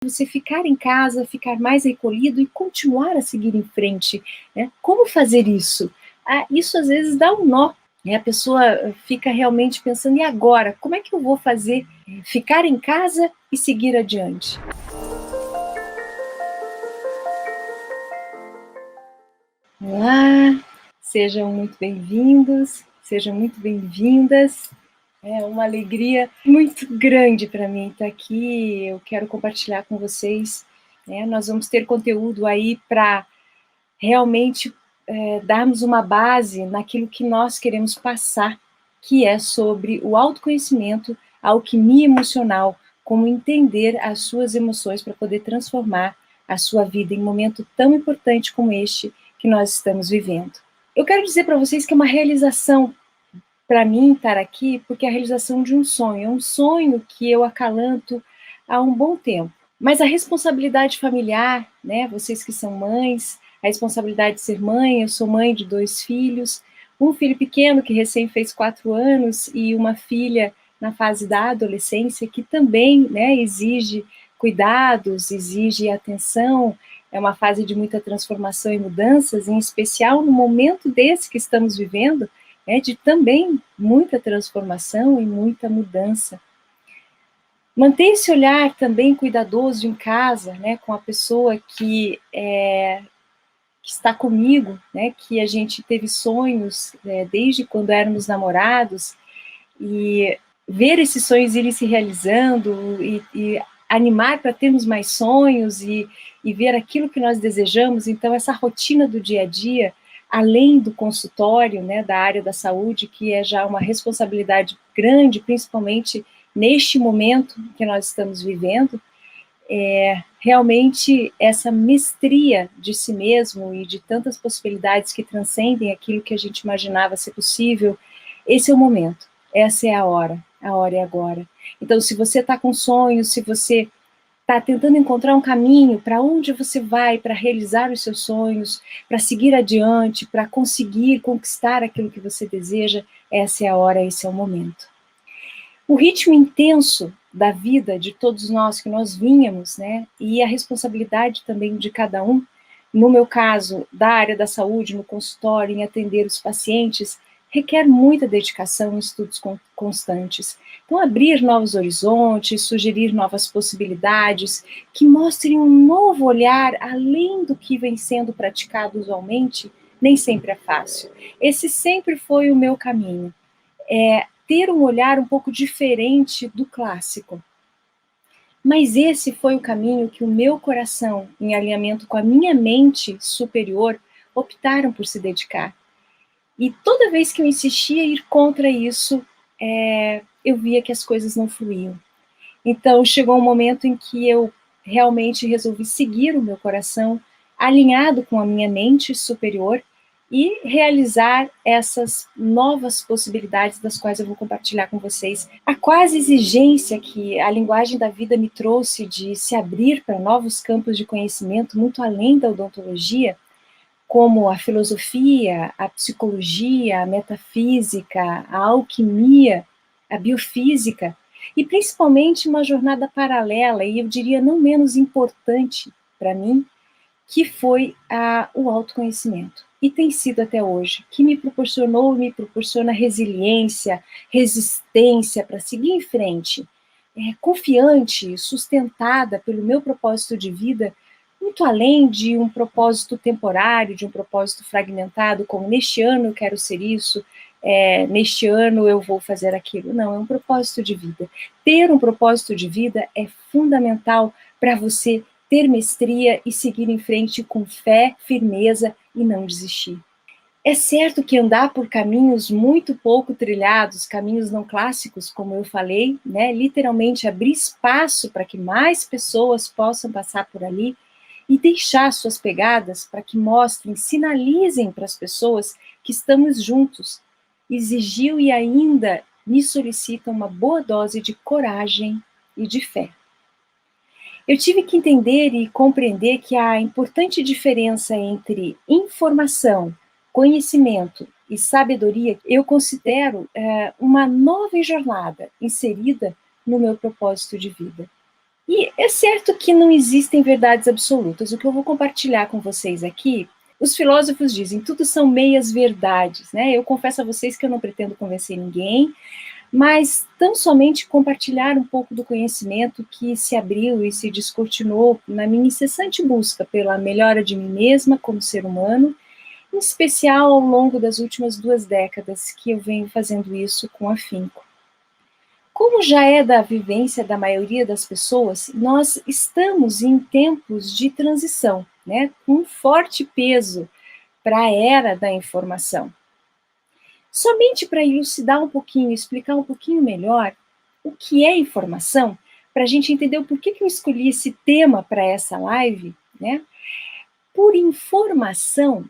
você ficar em casa, ficar mais recolhido e continuar a seguir em frente, né? Como fazer isso? Isso às vezes dá um nó, né? A pessoa fica realmente pensando, e agora? Como é que eu vou fazer? Ficar em casa e seguir adiante. Olá, sejam muito bem-vindos, sejam muito bem-vindas. É uma alegria muito grande para mim estar aqui. Eu quero compartilhar com vocês, né? Nós vamos ter conteúdo aí para realmente darmos uma base naquilo que nós queremos passar, que é sobre o autoconhecimento, a alquimia emocional, como entender as suas emoções para poder transformar a sua vida em um momento tão importante como este que nós estamos vivendo. Eu quero dizer para vocês que é uma realização para mim estar aqui, porque é a realização de é um sonho que eu acalanto há um bom tempo. Mas a responsabilidade familiar, né, vocês que são mães, a responsabilidade de ser mãe, eu sou mãe de 2 filhos, um filho pequeno que recém fez 4 anos e uma filha na fase da adolescência que também, né, exige cuidados, exige atenção, é uma fase de muita transformação e mudanças, em especial no momento desse que estamos vivendo, de também muita transformação e muita mudança. Manter esse olhar também cuidadoso em casa, né, com a pessoa que está comigo, né, que a gente teve sonhos desde quando éramos namorados, e ver esses sonhos irem se realizando e animar para termos mais sonhos e ver aquilo que nós desejamos. Então, essa rotina do dia a dia, além do consultório, né, da área da saúde, que é já uma responsabilidade grande, principalmente neste momento que nós estamos vivendo, realmente essa mestria de si mesmo e de tantas possibilidades que transcendem aquilo que a gente imaginava ser possível, esse é o momento, essa é a hora é agora. Então, se você está com sonhos, se você está tentando encontrar um caminho para onde você vai para realizar os seus sonhos, para seguir adiante, para conseguir conquistar aquilo que você deseja, essa é a hora, esse é o momento. O ritmo intenso da vida de todos nós que nós vínhamos, né, e a responsabilidade também de cada um, no meu caso, da área da saúde, no consultório, em atender os pacientes, requer muita dedicação e estudos constantes. Então, abrir novos horizontes, sugerir novas possibilidades, que mostrem um novo olhar além do que vem sendo praticado usualmente, nem sempre é fácil. Esse sempre foi o meu caminho. Ter um olhar um pouco diferente do clássico. Mas esse foi o caminho que o meu coração, em alinhamento com a minha mente superior, optaram por se dedicar. E toda vez que eu insistia em ir contra isso, eu via que as coisas não fluíam. Então, chegou um momento em que eu realmente resolvi seguir o meu coração, alinhado com a minha mente superior, e realizar essas novas possibilidades das quais eu vou compartilhar com vocês. A quase exigência que a linguagem da vida me trouxe de se abrir para novos campos de conhecimento, muito além da odontologia, como a filosofia, a psicologia, a metafísica, a alquimia, a biofísica, e principalmente uma jornada paralela, e eu diria não menos importante para mim, que foi o autoconhecimento. E tem sido até hoje, que me proporcionou e me proporciona resiliência, resistência para seguir em frente, confiante, sustentada pelo meu propósito de vida, muito além de um propósito temporário, de um propósito fragmentado, como neste ano eu quero ser isso, neste ano eu vou fazer aquilo. Não, é um propósito de vida. Ter um propósito de vida é fundamental para você ter mestria e seguir em frente com fé, firmeza e não desistir. É certo que andar por caminhos muito pouco trilhados, caminhos não clássicos, como eu falei, né, literalmente abrir espaço para que mais pessoas possam passar por ali e deixar suas pegadas para que mostrem, sinalizem para as pessoas que estamos juntos, exigiu e ainda me solicita uma boa dose de coragem e de fé. Eu tive que entender e compreender que a importante diferença entre informação, conhecimento e sabedoria, eu considero uma nova jornada inserida no meu propósito de vida. E é certo que não existem verdades absolutas. O que eu vou compartilhar com vocês aqui, os filósofos dizem, tudo são meias verdades, né? Eu confesso a vocês que eu não pretendo convencer ninguém, mas tão somente compartilhar um pouco do conhecimento que se abriu e se descortinou na minha incessante busca pela melhora de mim mesma como ser humano, em especial ao longo das últimas 2 décadas que eu venho fazendo isso com afinco. Como já é da vivência da maioria das pessoas, nós estamos em tempos de transição, né, com um forte peso para a era da informação. Somente para elucidar um pouquinho, explicar um pouquinho melhor o que é informação, para a gente entender o porquê que eu escolhi esse tema para essa live, né? Por informação,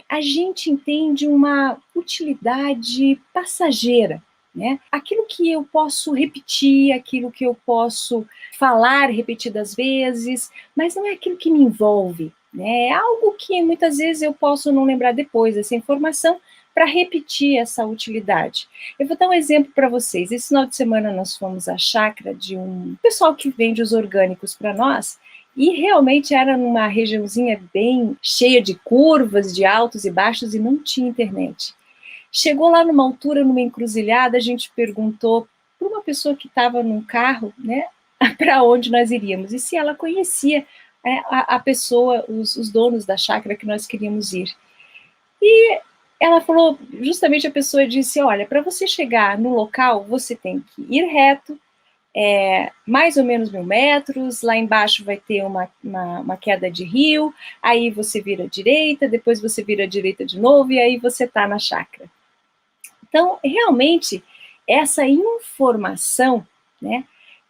a gente entende uma utilidade passageira, né? Aquilo que eu posso repetir, aquilo que eu posso falar repetidas vezes, mas não é aquilo que me envolve, né? É algo que muitas vezes eu posso não lembrar depois dessa informação para repetir essa utilidade. Eu vou dar um exemplo para vocês. Esse final de semana nós fomos à chácara de um pessoal que vende os orgânicos para nós, e realmente era numa regiãozinha bem cheia de curvas, de altos e baixos, e não tinha internet. Chegou lá numa altura, numa encruzilhada, a gente perguntou para uma pessoa que estava num carro, né, para onde nós iríamos, e se ela conhecia a pessoa, os donos da chácara que nós queríamos ir. E ela falou, justamente a pessoa disse, olha, para você chegar no local, você tem que ir reto, mais ou menos 1.000 metros, lá embaixo vai ter uma queda de rio, aí você vira à direita, depois você vira à direita de novo, e aí você está na chácara. Então, realmente, essa informação, né,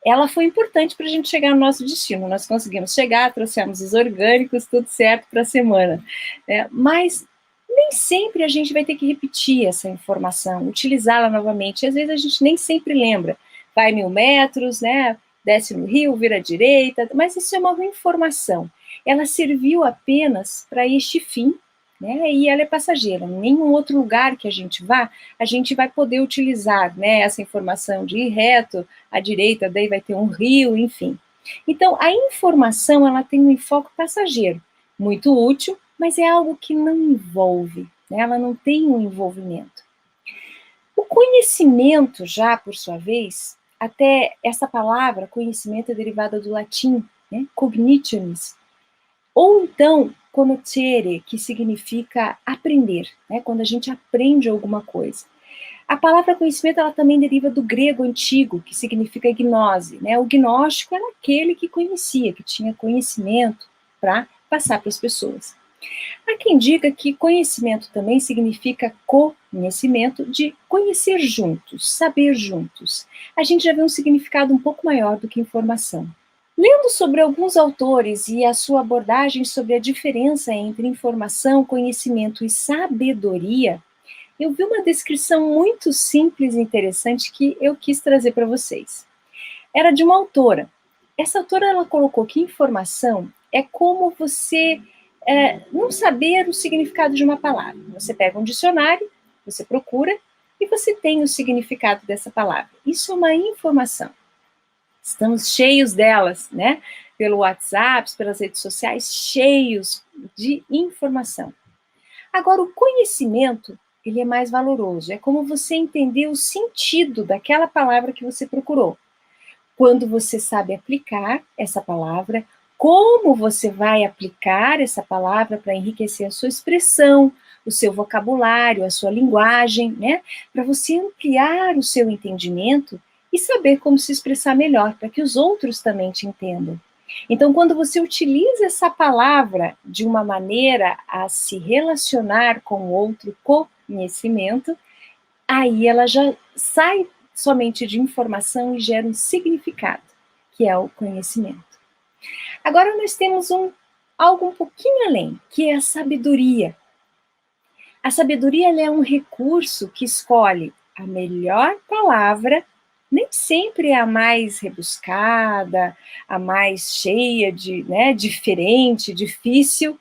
ela foi importante para a gente chegar no nosso destino. Nós conseguimos chegar, trouxemos os orgânicos, tudo certo para a semana, né, mas nem sempre a gente vai ter que repetir essa informação, utilizá-la novamente, e às vezes a gente nem sempre lembra. Vai 1.000 metros, né, desce no rio, vira à direita, mas isso é uma informação. Ela serviu apenas para este fim, né, e ela é passageira. Em nenhum outro lugar que a gente vá, a gente vai poder utilizar, né, essa informação de ir reto, à direita, daí vai ter um rio, enfim. Então, a informação, ela tem um enfoque passageiro, muito útil, mas é algo que não envolve, né, ela não tem um envolvimento. O conhecimento, já por sua vez, até essa palavra, conhecimento, é derivada do latim, né, cognitionis, ou então conoscere, que significa aprender, né, quando a gente aprende alguma coisa. A palavra conhecimento, ela também deriva do grego antigo, que significa gnose, né? O gnóstico era aquele que conhecia, que tinha conhecimento para passar para as pessoas. Há quem diga que conhecimento também significa conhecimento, de conhecer juntos, saber juntos. A gente já vê um significado um pouco maior do que informação. Lendo sobre alguns autores e a sua abordagem sobre a diferença entre informação, conhecimento e sabedoria, eu vi uma descrição muito simples e interessante que eu quis trazer para vocês. Era de uma autora. Essa autora, ela colocou que informação é como você não saber o significado de uma palavra. Você pega um dicionário, você procura e você tem o significado dessa palavra. Isso é uma informação. Estamos cheios delas, né? Pelo WhatsApp, pelas redes sociais, cheios de informação. Agora, o conhecimento, ele é mais valoroso. É como você entender o sentido daquela palavra que você procurou. Quando você sabe aplicar essa palavra, como você vai aplicar essa palavra para enriquecer a sua expressão, o seu vocabulário, a sua linguagem, né? Para você ampliar o seu entendimento e saber como se expressar melhor, para que os outros também te entendam. Então, quando você utiliza essa palavra de uma maneira a se relacionar com outro conhecimento, aí ela já sai somente de informação e gera um significado, que é o conhecimento. Agora nós temos algo um pouquinho além, que é a sabedoria. A sabedoria, ela é um recurso que escolhe a melhor palavra, nem sempre é a mais rebuscada, a mais cheia de, né, diferente, difícil,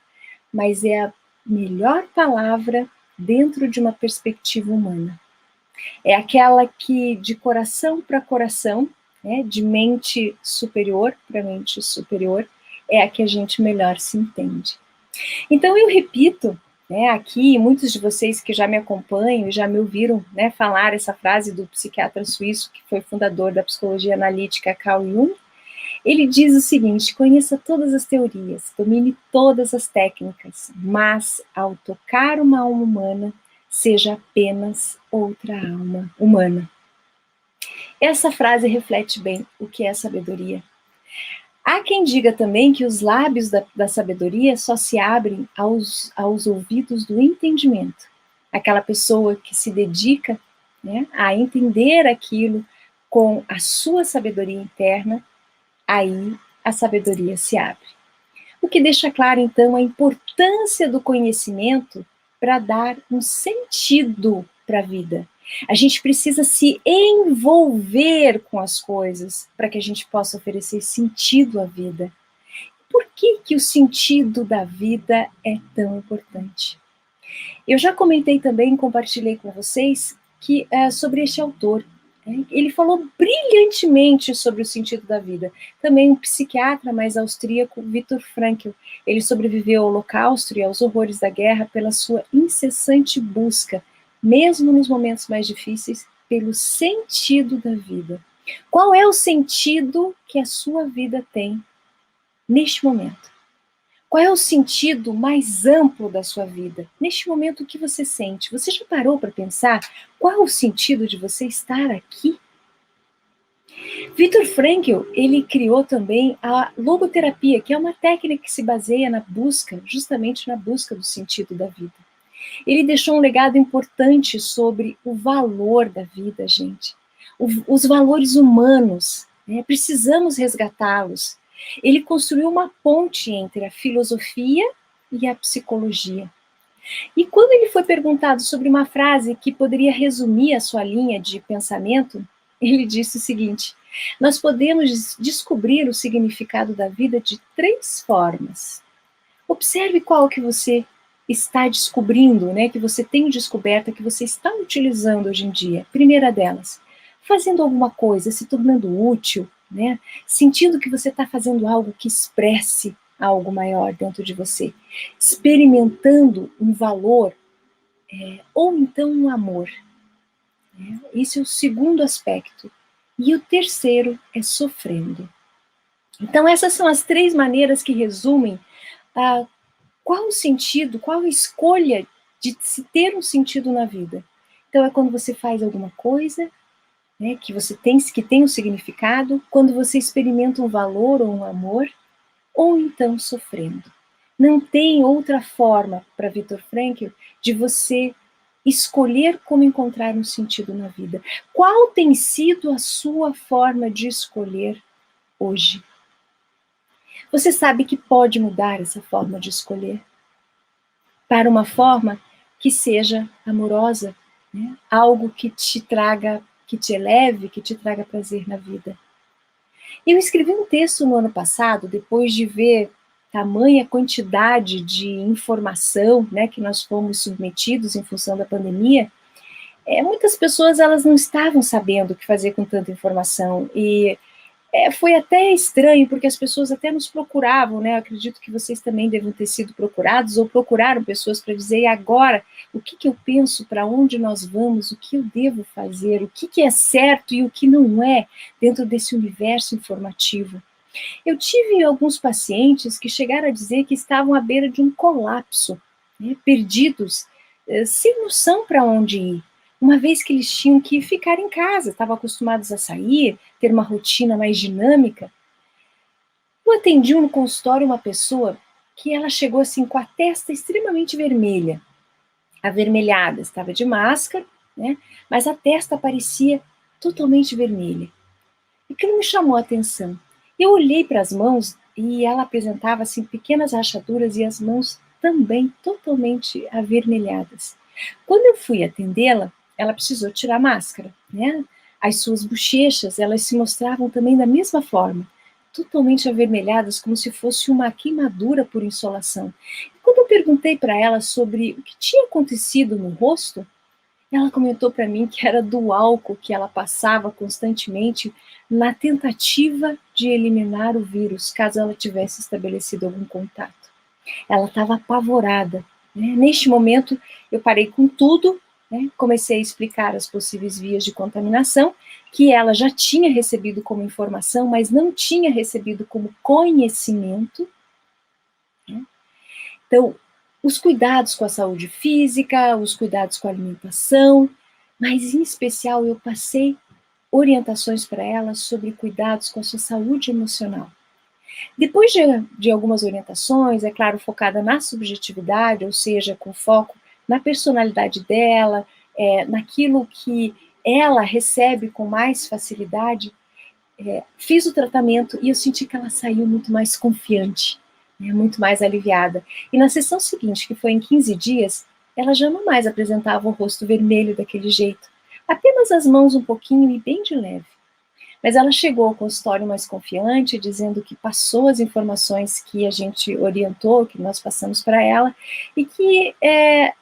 mas é a melhor palavra dentro de uma perspectiva humana. É aquela que, de coração para coração, né, de mente superior para mente superior, é a que a gente melhor se entende. Então eu repito, né, aqui, muitos de vocês que já me acompanham e já me ouviram, né, falar essa frase do psiquiatra suíço que foi fundador da psicologia analítica, Carl Jung. Ele diz o seguinte: conheça todas as teorias, domine todas as técnicas, mas ao tocar uma alma humana, seja apenas outra alma humana. Essa frase reflete bem o que é sabedoria. Há quem diga também que os lábios da sabedoria só se abrem aos ouvidos do entendimento. Aquela pessoa que se dedica, né, a entender aquilo com a sua sabedoria interna, aí a sabedoria se abre. O que deixa claro, então, a importância do conhecimento para dar um sentido para a vida. A gente precisa se envolver com as coisas para que a gente possa oferecer sentido à vida. Por que o sentido da vida é tão importante? Eu já comentei também, compartilhei com vocês, que sobre este autor. Ele falou brilhantemente sobre o sentido da vida. Também um psiquiatra mais austríaco, Viktor Frankl. Ele sobreviveu ao Holocausto e aos horrores da guerra pela sua incessante busca, mesmo nos momentos mais difíceis, pelo sentido da vida. Qual é o sentido que a sua vida tem neste momento? Qual é o sentido mais amplo da sua vida? Neste momento, o que você sente? Você já parou para pensar qual é o sentido de você estar aqui? Viktor Frankl, ele criou também a logoterapia, que é uma técnica que se baseia na busca, justamente na busca do sentido da vida. Ele deixou um legado importante sobre o valor da vida, gente. Os valores humanos, né? Precisamos resgatá-los. Ele construiu uma ponte entre a filosofia e a psicologia. E quando ele foi perguntado sobre uma frase que poderia resumir a sua linha de pensamento, ele disse o seguinte: nós podemos descobrir o significado da vida de 3 formas. Observe qual que você está descobrindo, né, que você tem descoberta, que você está utilizando hoje em dia. Primeira delas, fazendo alguma coisa, se tornando útil, né, sentindo que você está fazendo algo que expresse algo maior dentro de você, experimentando um valor, ou então um amor. Né? Esse é o segundo aspecto. E o terceiro é sofrendo. Então essas são as 3 maneiras que resumem qual o sentido, qual a escolha de se ter um sentido na vida. Então é quando você faz alguma coisa, né, que tem um significado, quando você experimenta um valor ou um amor, ou então sofrendo. Não tem outra forma, para Viktor Frankl, de você escolher como encontrar um sentido na vida. Qual tem sido a sua forma de escolher hoje? Você sabe que pode mudar essa forma de escolher para uma forma que seja amorosa, né? Algo que te traga, que te eleve, que te traga prazer na vida. Eu escrevi um texto no ano passado, depois de ver tamanha quantidade de informação, né, que nós fomos submetidos em função da pandemia. Muitas pessoas elas não estavam sabendo o que fazer com tanta informação e foi até estranho, porque as pessoas até nos procuravam, né? Eu acredito que vocês também devem ter sido procurados, ou procuraram pessoas para dizer, e agora, o que eu penso, para onde nós vamos, o que eu devo fazer, o que é certo e o que não é, dentro desse universo informativo. Eu tive alguns pacientes que chegaram a dizer que estavam à beira de um colapso, né? Perdidos, sem noção para onde ir. Uma vez que eles tinham que ficar em casa, estavam acostumados a sair, ter uma rotina mais dinâmica. Eu atendi no consultório uma pessoa que ela chegou assim com a testa extremamente vermelha, avermelhada, estava de máscara, né? Mas a testa parecia totalmente vermelha. Aquilo me chamou a atenção. Eu olhei para as mãos e ela apresentava assim pequenas rachaduras e as mãos também totalmente avermelhadas. Quando eu fui atendê-la, ela precisou tirar a máscara, né? As suas bochechas, elas se mostravam também da mesma forma, totalmente avermelhadas, como se fosse uma queimadura por insolação. E quando eu perguntei para ela sobre o que tinha acontecido no rosto, Ela comentou para mim que era do álcool que ela passava constantemente na tentativa de eliminar o vírus, caso ela tivesse estabelecido algum contato. Ela estava apavorada, né? Neste momento, eu parei com tudo, né? Comecei a explicar as possíveis vias de contaminação, que ela já tinha recebido como informação, mas não tinha recebido como conhecimento, né? Então, os cuidados com a saúde física, os cuidados com a alimentação, mas em especial eu passei orientações para ela sobre cuidados com a sua saúde emocional. Depois de algumas orientações, é claro, focada na subjetividade, ou seja, com foco na personalidade dela, naquilo que ela recebe com mais facilidade, fiz o tratamento e eu senti que ela saiu muito mais confiante, né, muito mais aliviada. E na sessão seguinte, que foi em 15 dias, ela já não mais apresentava o rosto vermelho daquele jeito, apenas as mãos um pouquinho e bem de leve. Mas ela chegou ao consultório mais confiante, dizendo que passou as informações que a gente orientou, que nós passamos para ela, e que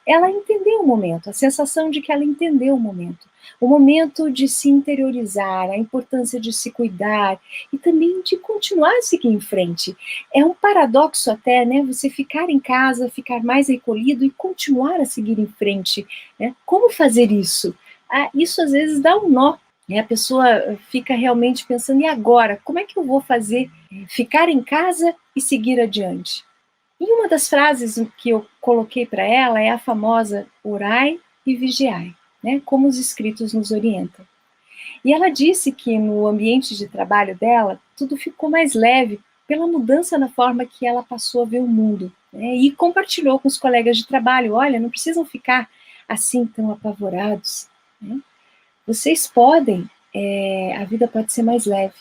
ela entendeu o momento, a sensação de que ela entendeu o momento de se interiorizar, a importância de se cuidar e também de continuar a seguir em frente. É um paradoxo até, né, você ficar em casa, ficar mais recolhido e continuar a seguir em frente, né? Como fazer isso? Isso às vezes dá um nó. E a pessoa fica realmente pensando, e agora? Como é que eu vou fazer? Ficar em casa e seguir adiante. E uma das frases que eu coloquei para ela é a famosa orai e vigiai, né? Como os escritos nos orientam. E ela disse que no ambiente de trabalho dela, tudo ficou mais leve pela mudança na forma que ela passou a ver o mundo, né? E compartilhou com os colegas de trabalho, olha, não precisam ficar assim tão apavorados, né? Vocês podem, a vida pode ser mais leve.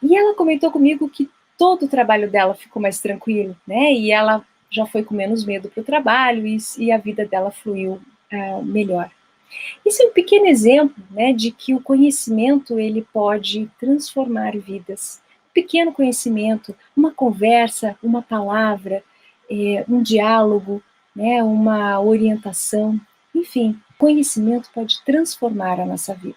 E ela comentou comigo que todo o trabalho dela ficou mais tranquilo, né? E ela já foi com menos medo para o trabalho e a vida dela fluiu melhor. Isso é um pequeno exemplo, né, de que o conhecimento ele pode transformar vidas. Pequeno conhecimento, uma conversa, uma palavra, um diálogo, né, uma orientação, enfim, conhecimento pode transformar a nossa vida.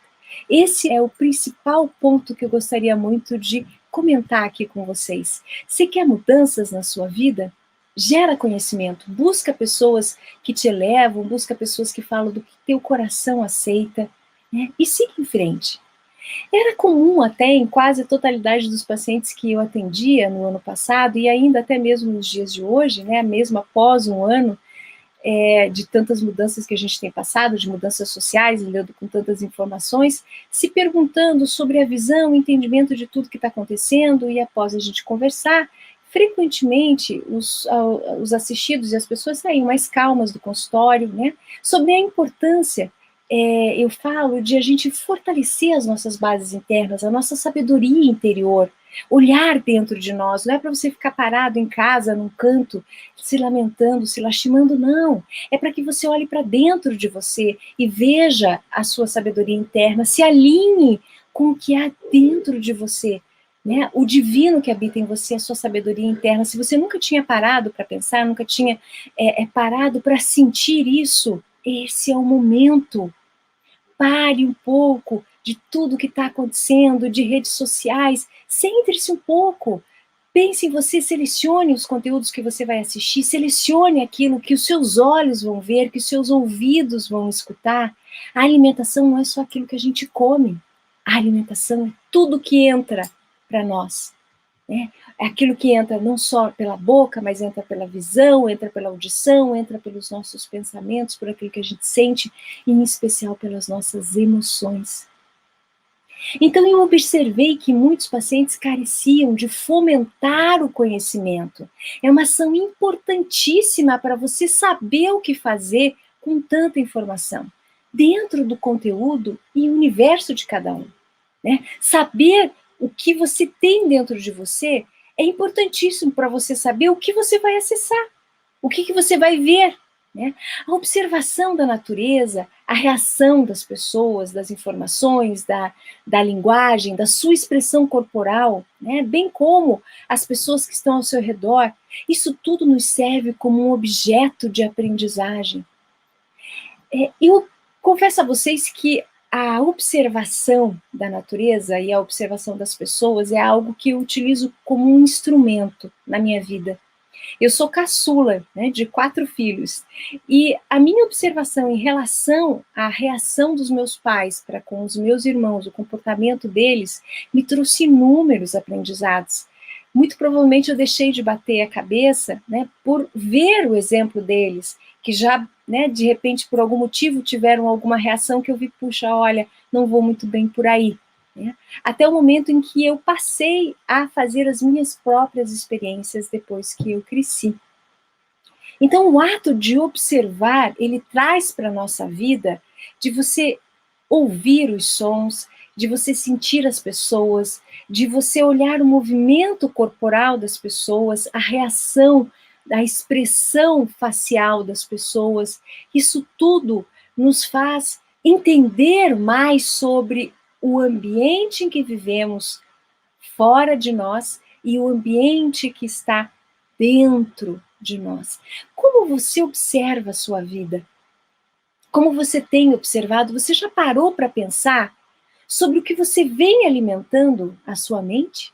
Esse é o principal ponto que eu gostaria muito de comentar aqui com vocês. Você quer mudanças na sua vida? Gera conhecimento, busca pessoas que te elevam, busca pessoas que falam do que teu coração aceita, né? E siga em frente. Era comum até em quase a totalidade dos pacientes que eu atendia no ano passado, e ainda até mesmo nos dias de hoje, né, mesmo após um ano de tantas mudanças que a gente tem passado, de mudanças sociais, lidando com tantas informações, se perguntando sobre a visão, o entendimento de tudo que está acontecendo, e após a gente conversar, frequentemente os assistidos e as pessoas saíam mais calmas do consultório, né, sobre a importância, eu falo, de a gente fortalecer as nossas bases internas, a nossa sabedoria interior, olhar dentro de nós, não é para você ficar parado em casa, num canto, se lamentando, se lastimando, não. É para que você olhe para dentro de você e veja a sua sabedoria interna, se alinhe com o que há dentro de você, né? O divino que habita em você, a sua sabedoria interna. Se você nunca tinha parado para pensar, nunca tinha parado para sentir isso, esse é o momento. Pare um pouco de tudo que está acontecendo, de redes sociais, centre-se um pouco. Pense em você, selecione os conteúdos que você vai assistir, selecione aquilo que os seus olhos vão ver, que os seus ouvidos vão escutar. A alimentação não é só aquilo que a gente come. A alimentação é tudo que entra para nós, né? É aquilo que entra não só pela boca, mas entra pela visão, entra pela audição, entra pelos nossos pensamentos, por aquilo que a gente sente, e em especial pelas nossas emoções. Então, eu observei que muitos pacientes careciam de fomentar o conhecimento. É uma ação importantíssima para você saber o que fazer com tanta informação, dentro do conteúdo e universo de cada um, né? Saber o que você tem dentro de você é importantíssimo para você saber o que você vai acessar, o que você vai ver, né? A observação da natureza, a reação das pessoas, das informações, da linguagem, da sua expressão corporal, né? Bem como as pessoas que estão ao seu redor, isso tudo nos serve como um objeto de aprendizagem. Eu confesso a vocês que a observação da natureza e a observação das pessoas é algo que eu utilizo como um instrumento na minha vida. Eu sou caçula, né, de 4 filhos, e a minha observação em relação à reação dos meus pais para com os meus irmãos, o comportamento deles, me trouxe inúmeros aprendizados. Muito provavelmente eu deixei de bater a cabeça, né, por ver o exemplo deles, que já, né, de repente, por algum motivo, tiveram alguma reação que eu vi, puxa, olha, não vou muito bem por aí. Né? Até o momento em que eu passei a fazer as minhas próprias experiências depois que eu cresci. Então, o ato de observar, ele traz para a nossa vida de você ouvir os sons, de você sentir as pessoas, de você olhar o movimento corporal das pessoas, a reação, a expressão facial das pessoas. Isso tudo nos faz entender mais sobre o ambiente em que vivemos fora de nós e o ambiente que está dentro de nós. Como você observa a sua vida? Como você tem observado? Você já parou para pensar sobre o que você vem alimentando a sua mente?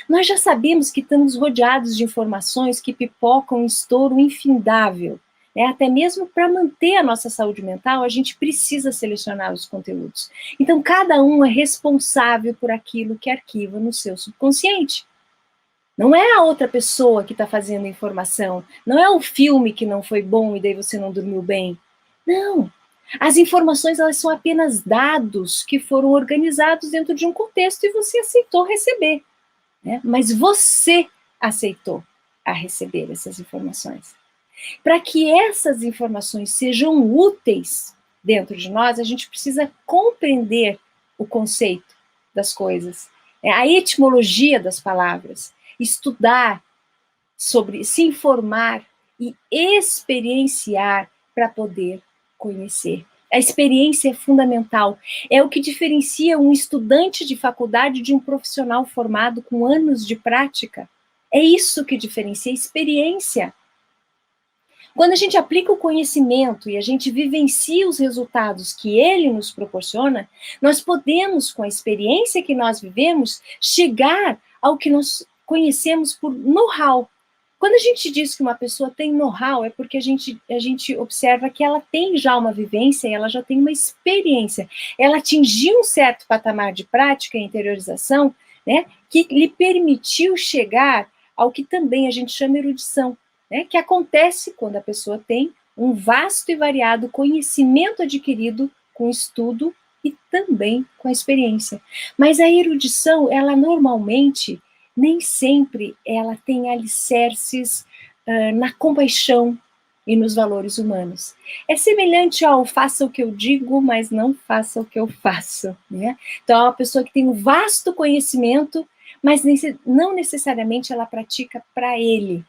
Nós já sabemos que estamos rodeados de informações que pipocam em estouro infindável. Até mesmo para manter a nossa saúde mental, a gente precisa selecionar os conteúdos. Então, cada um é responsável por aquilo que arquiva no seu subconsciente. Não é a outra pessoa que está fazendo a informação, não é o filme que não foi bom e daí você não dormiu bem. Não. As informações, elas são apenas dados que foram organizados dentro de um contexto e você aceitou receber. Né? Mas você aceitou a receber essas informações. Para que essas informações sejam úteis dentro de nós, a gente precisa compreender o conceito das coisas, a etimologia das palavras, estudar sobre, se informar e experienciar para poder conhecer. A experiência é fundamental. É o que diferencia um estudante de faculdade de um profissional formado com anos de prática. É isso que diferencia a experiência. Quando a gente aplica o conhecimento e a gente vivencia os resultados que ele nos proporciona, nós podemos, com a experiência que nós vivemos, chegar ao que nós conhecemos por know-how. Quando a gente diz que uma pessoa tem know-how, é porque a gente observa que ela tem já uma vivência, ela já tem uma experiência. Ela atingiu um certo patamar de prática e interiorização, né, que lhe permitiu chegar ao que também a gente chama erudição, né, que acontece quando a pessoa tem um vasto e variado conhecimento adquirido com estudo e também com a experiência. Mas a erudição, ela normalmente, nem sempre ela tem alicerces na compaixão e nos valores humanos. É semelhante ao faça o que eu digo, mas não faça o que eu faço. Né? Então, é uma pessoa que tem um vasto conhecimento, mas não necessariamente ela pratica para ele,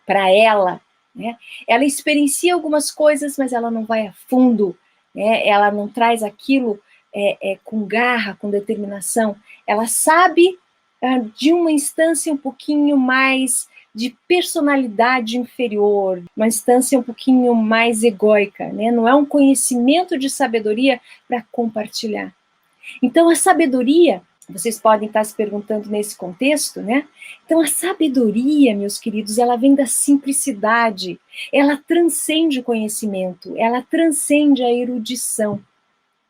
para ela. Né? Ela experiencia algumas coisas, mas ela não vai a fundo. Né? Ela não traz aquilo com garra, com determinação. Ela sabe de uma instância um pouquinho mais de personalidade inferior, uma instância um pouquinho mais egóica, né? Não é um conhecimento de sabedoria para compartilhar. Então, a sabedoria, vocês podem estar se perguntando nesse contexto, né? Então, a sabedoria, meus queridos, ela vem da simplicidade, ela transcende o conhecimento, ela transcende a erudição.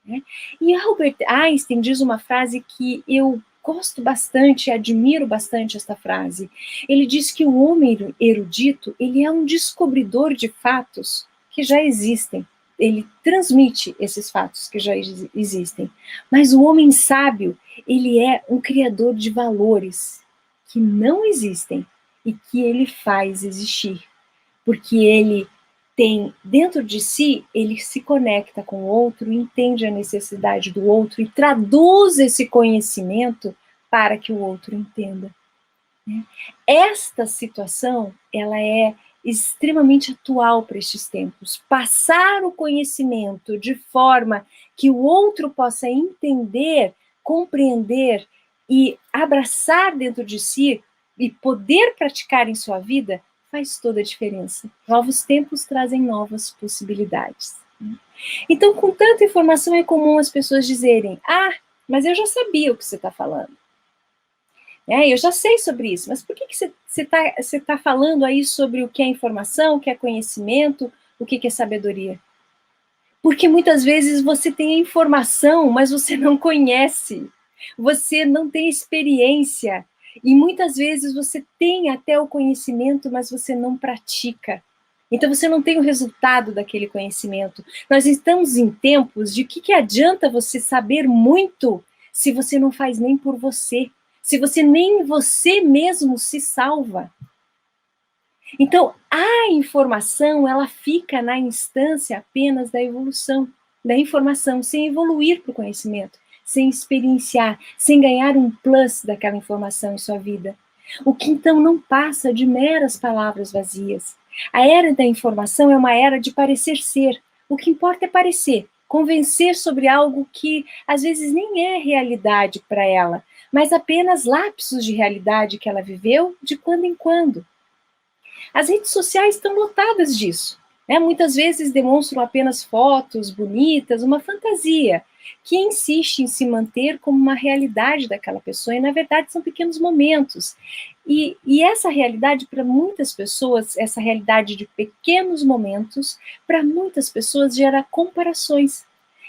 Né? E Albert Einstein diz uma frase que eu gosto bastante, admiro bastante esta frase. Ele diz que o homem erudito, ele é um descobridor de fatos que já existem. Ele transmite esses fatos que já existem. Mas o homem sábio, ele é um criador de valores que não existem e que ele faz existir. Porque ele tem dentro de si, ele se conecta com o outro, entende a necessidade do outro e traduz esse conhecimento para que o outro entenda. Esta situação, ela é extremamente atual para estes tempos. Passar o conhecimento de forma que o outro possa entender, compreender e abraçar dentro de si e poder praticar em sua vida faz toda a diferença. Novos tempos trazem novas possibilidades. Então, com tanta informação, é comum as pessoas dizerem: ah, mas eu já sabia o que você está falando. Eu já sei sobre isso, mas por que você tá falando aí sobre o que é informação, o que é conhecimento, o que é sabedoria? Porque muitas vezes você tem a informação, mas você não conhece, você não tem experiência, e muitas vezes você tem até o conhecimento, mas você não pratica. Então você não tem o resultado daquele conhecimento. Nós estamos em tempos de que adianta você saber muito se você não faz nem por você, se você nem você mesmo se salva. Então, a informação, ela fica na instância apenas da evolução, da informação, sem evoluir para o conhecimento, sem experienciar, sem ganhar um plus daquela informação em sua vida. O que então não passa de meras palavras vazias. A era da informação é uma era de parecer ser. O que importa é parecer, convencer sobre algo que às vezes nem é realidade para ela, mas apenas lapsos de realidade que ela viveu de quando em quando. As redes sociais estão lotadas disso. Muitas vezes demonstram apenas fotos bonitas, uma fantasia, que insiste em se manter como uma realidade daquela pessoa, e na verdade são pequenos momentos. E essa realidade, para muitas pessoas, essa realidade de pequenos momentos, para muitas pessoas gera comparações.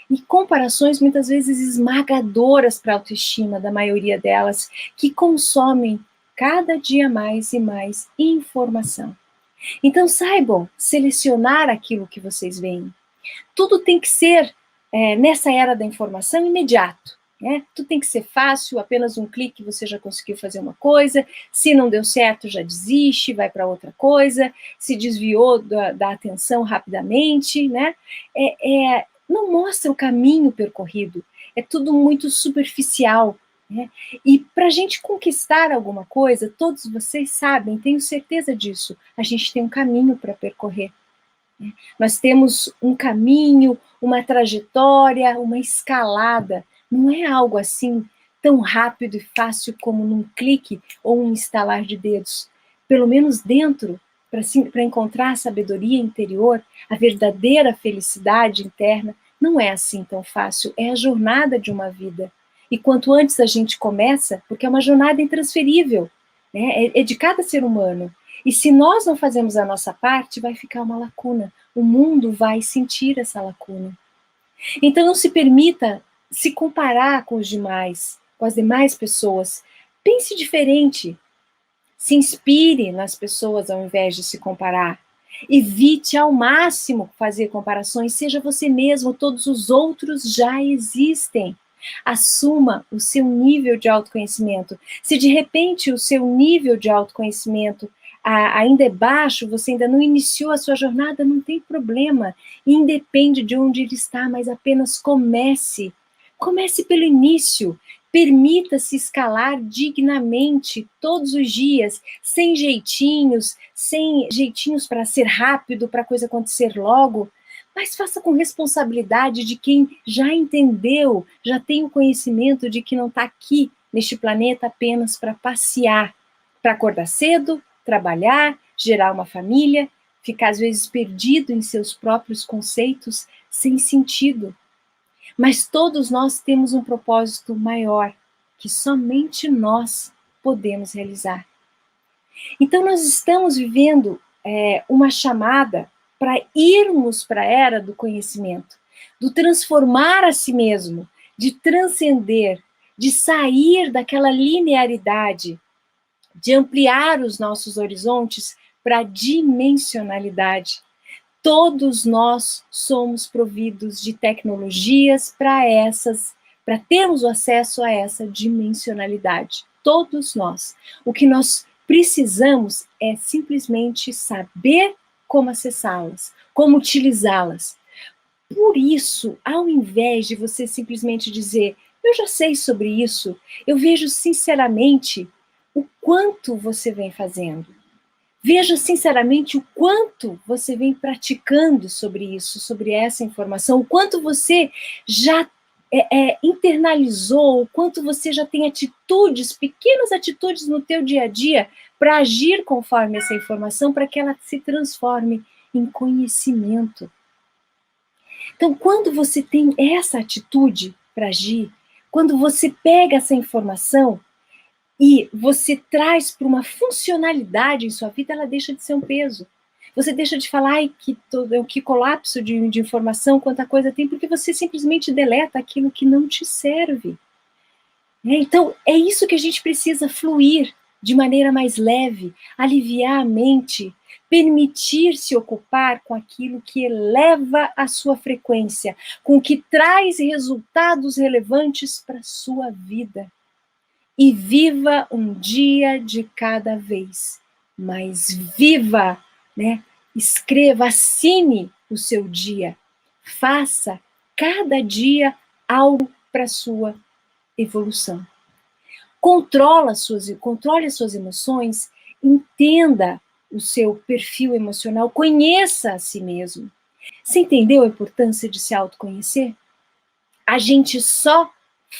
E comparações muitas vezes esmagadoras para a autoestima da maioria delas, que consomem cada dia mais e mais informação. Então saibam selecionar aquilo que vocês veem. Tudo tem que ser, nessa era da informação, imediato. Tudo tem que ser fácil, apenas um clique você já conseguiu fazer uma coisa, se não deu certo já desiste, vai para outra coisa, se desviou da atenção rapidamente, não mostra o caminho percorrido, é tudo muito superficial. E para a gente conquistar alguma coisa, todos vocês sabem, tenho certeza disso, a gente tem um caminho para percorrer. Nós temos um caminho, uma trajetória, uma escalada. Não é algo assim tão rápido e fácil como num clique ou um estalar de dedos. Pelo menos dentro, para encontrar a sabedoria interior, a verdadeira felicidade interna, não é assim tão fácil. É a jornada de uma vida. E quanto antes a gente começa, porque é uma jornada intransferível, é de cada ser humano. E se nós não fazemos a nossa parte, vai ficar uma lacuna. O mundo vai sentir essa lacuna. Então não se permita se comparar com os demais, com as demais pessoas. Pense diferente. Se inspire nas pessoas ao invés de se comparar. Evite ao máximo fazer comparações, seja você mesmo, todos os outros já existem. Assuma o seu nível de autoconhecimento. Se de repente o seu nível de autoconhecimento ainda é baixo, você ainda não iniciou a sua jornada, não tem problema. Independe de onde ele está, mas apenas comece. Comece pelo início. Permita-se escalar dignamente todos os dias, sem jeitinhos para ser rápido, para a coisa acontecer logo, mas faça com responsabilidade de quem já entendeu, já tem o conhecimento de que não está aqui neste planeta apenas para passear, para acordar cedo, trabalhar, gerar uma família, ficar às vezes perdido em seus próprios conceitos, sem sentido. Mas todos nós temos um propósito maior, que somente nós podemos realizar. Então nós estamos vivendo uma chamada para irmos para a era do conhecimento, do transformar a si mesmo, de transcender, de sair daquela linearidade, de ampliar os nossos horizontes para a dimensionalidade. Todos nós somos providos de tecnologias para termos o acesso a essa dimensionalidade. Todos nós. O que nós precisamos é simplesmente saber como acessá-las, como utilizá-las. Por isso, ao invés de você simplesmente dizer, eu já sei sobre isso, eu vejo sinceramente o quanto você vem fazendo. Veja sinceramente o quanto você vem praticando sobre isso, sobre essa informação, o quanto você já internalizou, o quanto você já tem atitudes, pequenas atitudes no teu dia a dia para agir conforme essa informação, para que ela se transforme em conhecimento. Então, quando você tem essa atitude para agir, quando você pega essa informação e você traz para uma funcionalidade em sua vida, ela deixa de ser um peso. Você deixa de falar, ai, que colapso de informação, quanta coisa tem, porque você simplesmente deleta aquilo que não te serve. Então, é isso que a gente precisa, fluir de maneira mais leve, aliviar a mente, permitir se ocupar com aquilo que eleva a sua frequência, com o que traz resultados relevantes para a sua vida. E viva um dia de cada vez, mas viva, né? Escreva, assine o seu dia, faça cada dia algo para a sua evolução. Controle as suas emoções, entenda o seu perfil emocional, conheça a si mesmo. Você entendeu a importância de se autoconhecer? A gente só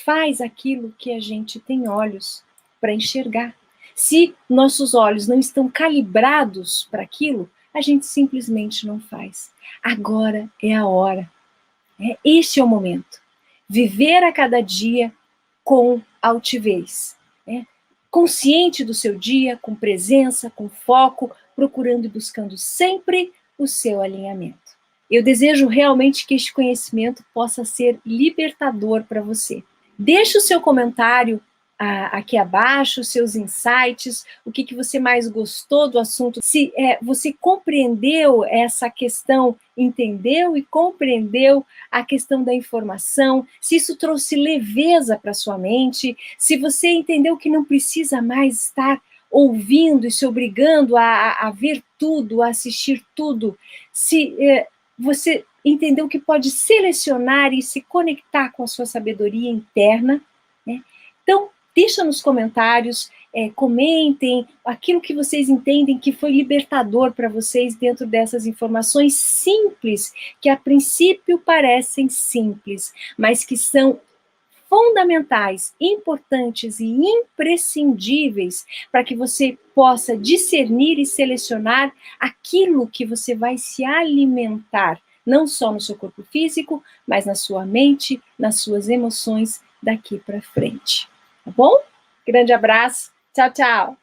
faz aquilo que a gente tem olhos para enxergar. Se nossos olhos não estão calibrados para aquilo, a gente simplesmente não faz. Agora é a hora. Este é o momento. Viver a cada dia com altivez. Consciente do seu dia, com presença, com foco, procurando e buscando sempre o seu alinhamento. Eu desejo realmente que este conhecimento possa ser libertador para você. Deixe o seu comentário aqui abaixo, seus insights, o que você mais gostou do assunto, se você compreendeu essa questão, entendeu e compreendeu a questão da informação, se isso trouxe leveza para sua mente, se você entendeu que não precisa mais estar ouvindo e se obrigando a ver tudo, a assistir tudo, se você entendeu que pode selecionar e se conectar com a sua sabedoria interna, né? Então, deixa nos comentários, comentem aquilo que vocês entendem que foi libertador para vocês dentro dessas informações simples, que a princípio parecem simples, mas que são fundamentais, importantes e imprescindíveis para que você possa discernir e selecionar aquilo que você vai se alimentar, não só no seu corpo físico, mas na sua mente, nas suas emoções daqui para frente. Tá bom? Grande abraço. Tchau, tchau.